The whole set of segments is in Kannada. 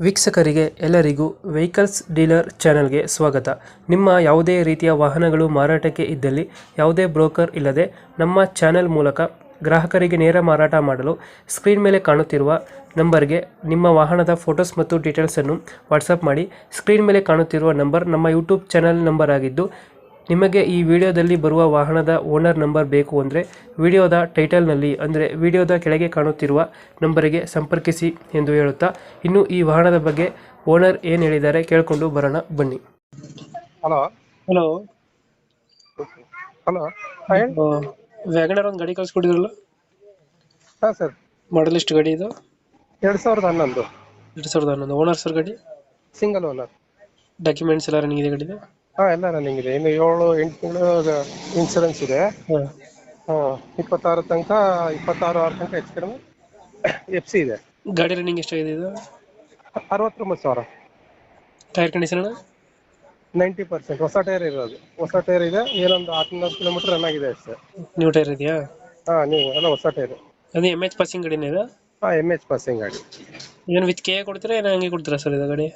ವೀಕ್ಷಕರಿಗೆ ಎಲ್ಲರಿಗೂ ವೆಹಿಕಲ್ಸ್ ಡೀಲರ್ ಚಾನೆಲ್ಗೆ ಸ್ವಾಗತ. ನಿಮ್ಮ ಯಾವುದೇ ರೀತಿಯ ವಾಹನಗಳು ಮಾರಾಟಕ್ಕೆ ಇದ್ದಲ್ಲಿ ಯಾವುದೇ ಬ್ರೋಕರ್ ಇಲ್ಲದೆ ನಮ್ಮ ಚಾನೆಲ್ ಮೂಲಕ ಗ್ರಾಹಕರಿಗೆ ನೇರ ಮಾರಾಟ ಮಾಡಲು ಸ್ಕ್ರೀನ್ ಮೇಲೆ ಕಾಣುತ್ತಿರುವ ನಂಬರ್ಗೆ ನಿಮ್ಮ ವಾಹನದ ಫೋಟೋಸ್ ಮತ್ತು ಡೀಟೇಲ್ಸನ್ನು ವಾಟ್ಸಪ್ ಮಾಡಿ. ಸ್ಕ್ರೀನ್ ಮೇಲೆ ಕಾಣುತ್ತಿರುವ ನಂಬರ್ ನಮ್ಮ ಯೂಟ್ಯೂಬ್ ಚಾನೆಲ್ ನಂಬರ್ ಆಗಿದ್ದು, ನಿಮಗೆ ಈ ವಿಡಿಯೋದಲ್ಲಿ ಬರುವ ವಾಹನದ ಓನರ್ ನಂಬರ್ ಬೇಕು ಅಂದರೆ ವಿಡಿಯೋದ ಟೈಟಲ್ನಲ್ಲಿ ಅಂದರೆ ವಿಡಿಯೋದ ಕೆಳಗೆ ಕಾಣುತ್ತಿರುವ ನಂಬರಿಗೆ ಸಂಪರ್ಕಿಸಿ ಎಂದು ಹೇಳುತ್ತಾ, ಇನ್ನು ಈ ವಾಹನದ ಬಗ್ಗೆ ಓನರ್ ಏನು ಹೇಳಿದ್ದಾರೆ ಕೇಳಿಕೊಂಡು ಬರೋಣ ಬನ್ನಿ. ಹಲೋ ಹಲೋ, ಹಲೋ ವ್ಯಾಗನರ್ ಒಂದು ಗಾಡಿ ಕಳಿಸ್ಕೊಟ್ಟಿದ್ರಲ್ಲ, ಹಾಂ ಸರ್, ಮಾಡಲ್ ಎಷ್ಟು ಗಾಡಿ ಇದು? 2011 2011 ಓನರ್ ಸರ್ ಗಾಡಿ? Single owner. ಡಾಕ್ಯುಮೆಂಟ್ಸ್ ಎಲ್ಲ ರನ್ನಿಂಗ್ ಇದೆ ಗಾಡಿದು? ಹಾಂ, ಎಲ್ಲ ರನ್ನಿಂಗ್ ಇದೆ. ಇನ್ನು 7-8 ತಿಂಗಳು ಇನ್ಸೂರೆನ್ಸ್ ಇದೆ. ಹಾಂ, 26 ತನಕ 26 ತನಕ ಹೆಚ್ಚು ಕಡಿಮೆ FC ಇದೆ. ಗಾಡಿ ರನ್ನಿಂಗ್ ಎಷ್ಟಾಗಿದೆ ಇದು? 69,000. Tyre condition 90%. ಹೊಸ ಟೈರ್ ಇರೋದು, ಹೊಸ ಟೈರ್ ಇದೆ. ಏನೊಂದು 10-11 ಕಿಲೋಮೀಟರ್ ರನ್ ಆಗಿದೆ ಅಷ್ಟೇ. ನ್ಯೂ ಟೈರ್ ಇದೆಯಾ? ಹಾಂ, ನೀವು ಎಲ್ಲ ಹೊಸ ಟೈರ್. ಅದು MH ಪಾಸಿಂಗ್ ಗಾಡಿನೇ ಇದೆ? ಹಾಂ, MH ಪಾಸಿಂಗ್ ಗಾಡಿ. ಏನು ವಿತ್ ಕೆ ಕೊಡ್ತೀರಾ, ಏನು ಹಂಗೆ ಕೊಡ್ತೀರಾ ಸರ್ ಇದು ಗಾಡಿ?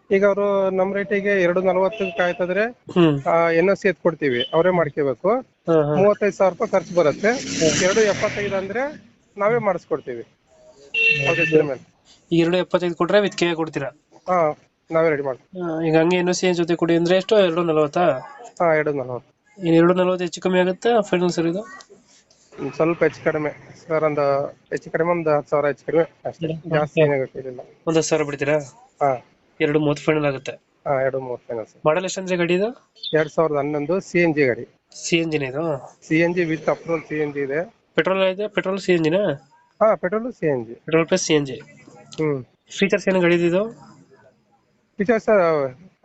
ಈಗ ಅವರು ನಮ್ಮ ರೇಟಿಗೆ 240 ಕಾಯ್ತದ್ರೆ ಹ್ಮ್ NOC ಎತ್ ಕೊಡ್ತೀವಿ, ಅವರೇ ಮಾಡ್ಕೋಬೇಕು. 35,000 ರೂಪಾಯಿ ಖರ್ಚು ಬರುತ್ತೆ. 275 ಅಂದ್ರೆ ನಾವೇ ಮಾಡಿಸ್ಕೊಡ್ತೀವಿ. ಮೇಲೆ ಈಗ 275 ಕೊಟ್ರೆ ವಿತ್ ಕೆ ಕೊಡ್ತೀರಾ? ಹಾ, ನಾವೇ ರೆಡಿ ಮಾಡ್ತೀವಿ. ಈಗ ಹಂಗೆ NOC ಜೊತೆ ಕೊಡಿ ಅಂದ್ರೆ ಎಷ್ಟು? 240? ಹಾ, 240. ಇನ್ನು 240 ಹೆಚ್ಚು ಕಮ್ಮಿ ಆಗುತ್ತೆ ಫೈನಲ್ ಸರ್ ಇದು? ಸ್ವಲ್ಪ ಹೆಚ್ಚು ಕಡಿಮೆ ಸರ್, ಒಂದು ಹೆಚ್ಚು ಕಡಿಮೆ ಒಂದು 10,000 ಹೆಚ್ಚು ಕಡಿಮೆ ಅಷ್ಟೇ, ಜಾಸ್ತಿ ಏನಾಗೋಕ್ಕಿಲ್ಲ. ಒಂದು 10,000 ಬಿಡ್ತೀರಾ? ಹಾ, 230 ಫೈನಲ್ ಆಗುತ್ತೆ. ಹಾ, 230 ಫೈನಲ್ ಸರ್. ಮಾಡಲ್ ಎಷ್ಟಂದ್ರೆ ಗಾಡಿ ಇದು? 2011 CNG ಗಾಡಿ. CNG ಇದು? CNG ವಿತ್ ಅಪ್ರೂವಲ್ CNG ಇದೆ. ಪೆಟ್ರೋಲ್ ಇದೆ? ಪೆಟ್ರೋಲ್ CNG ನಾ? ಹಾ, petrol CNG. Petrol plus CNG. Features ಏನು ಗಾಡಿ ಇದು? ಫೀಚರ್ಸ್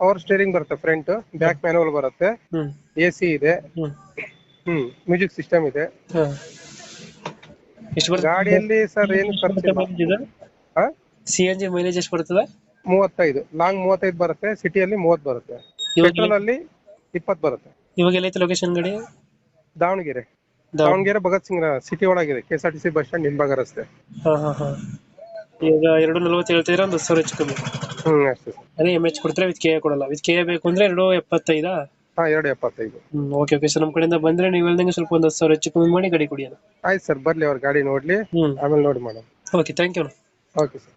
ಪವರ್ ಸ್ಟೇರಿಂಗ್ ಬರುತ್ತೆ, ಫ್ರಂಟ್ ಬ್ಯಾಕ್ ಮ್ಯಾನುವಲ್ ಬರುತ್ತೆ, AC ಇದೆ, ಮ್ಯೂಸಿಕ್ ಸಿಸ್ಟಮ್ ಇದೆ. ಎಷ್ಟು ಬರುತ್ತೆ ಗಾಡಿಯಲ್ಲಿ ಸರ್? ಏನು ಖರ್ಚಿಲ್ಲ. CNG ಮೈಲೇಜ್ ಎಷ್ಟು ಬರ್ತದೆ? 35, ಲಾಂಗ್ 35 ಬರುತ್ತೆ, ಸಿಟಿಯಲ್ಲಿ 30 ಬರುತ್ತೆ, ಪೆಟ್ರೋಲ್ ಅಲ್ಲಿ 20 ಬರುತ್ತೆ. ಇವಾಗ ಎಲ್ಲೈತೆ ಲೊಕೇಶನ್ ಗಾಡಿ? ದಾವಣಗೆರೆ ಭಗತ್ ಸಿಂಗ್ ಸಿಟಿ ಒಳಗಿದೆ, KSRTC ಬಸ್ ಸ್ಟ್ಯಾಂಡ್ ಹಿಂಭಾಗ ರಸ್ತೆ. ಈಗ 240 ಹೇಳ್ತಿದ್ರೆ ಒಂದು 10,000 ಹೆಚ್ಚು ಕಮ್ಮಿ. ಅಷ್ಟೇ. ಅದೇ MH ಕೊಡ್ತಾರೆ, ವಿತ್ ಕೆ ಕೊಡಲ್ಲ. ವಿತ್ ಕೆ ಬೇಕು ಅಂದ್ರೆ 275? ಹಾ, 275. ಓಕೆ ಸರ್, ನಮ್ಮ ಕಡೆಯಿಂದ ಬಂದ್ರೆ ನೀವು ಹೇಳ್ದಂಗೆ ಸ್ವಲ್ಪ ಒಂದು 10,000 ಹೆಚ್ಚು ಕಮ್ಮಿ ಮಾಡಿ ಗಾಡಿ ಕೊಡಿ. ಆಯ್ತು ಸರ್, ಬರ್ಲಿ ಅವ್ರ ಗಾಡಿ ನೋಡ್ಲಿ, ಆಮೇಲೆ ನೋಡಿ ಮಾಡೋಣ. Okay, thank you. Okay sir.